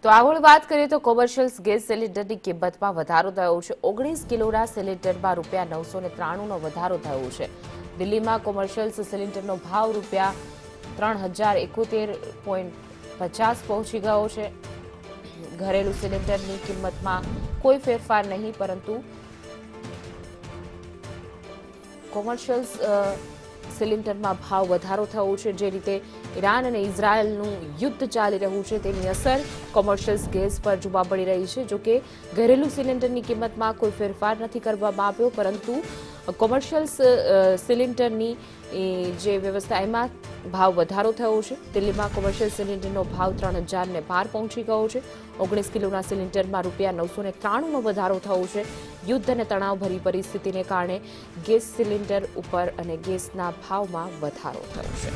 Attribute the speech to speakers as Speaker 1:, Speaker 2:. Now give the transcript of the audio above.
Speaker 1: તો આગળ વાત કરીએ તો કોમર્શિયલ ગેસ સિલિન્ડરની કિંમતમાં વધારો થયો છે। 19 કિલોના સિલિન્ડરમાં ₹993નો વધારો થયો છે। દિલ્હીમાં કોમર્શિયલ સિલિન્ડરનો ભાવ ₹3071.50 પહોંચી ગયો છે। ઘરેલું સિલિન્ડરની કિંમતમાં કોઈ ફેરફાર નહીં, પરંતુ કોમર્શિયલ સિલિન્ડરમાં ભાવ વધારો થયો છે। જે રીતે ઈરાન અને ઇઝરાયલનું યુદ્ધ ચાલી રહ્યું છે તેની અસર કોમર્શિયલ ગેસ પર જોવા મળી રહી છે। જોકે ઘરેલું સિલિન્ડરની કિંમતમાં કોઈ ફેરફાર નથી કરવામાં આવ્યો, પરંતુ કોમર્શિયલ સિલિન્ડરની જે વ્યવસ્થા એમાં ભાવ વધારો થયો છે। દિલ્હીમાં કોમર્શિયલ સિલિન્ડરનો ભાવ 3000ને પાર પહોંચી ગયો છે। 19 કિલોના સિલિન્ડરમાં ₹993નો વધારો થયો છે। યુદ્ધ અને તણાવભરી પરિસ્થિતિને કારણે ગેસ સિલિન્ડર ઉપર અને ગેસના ભાવમાં વધારો થયો છે।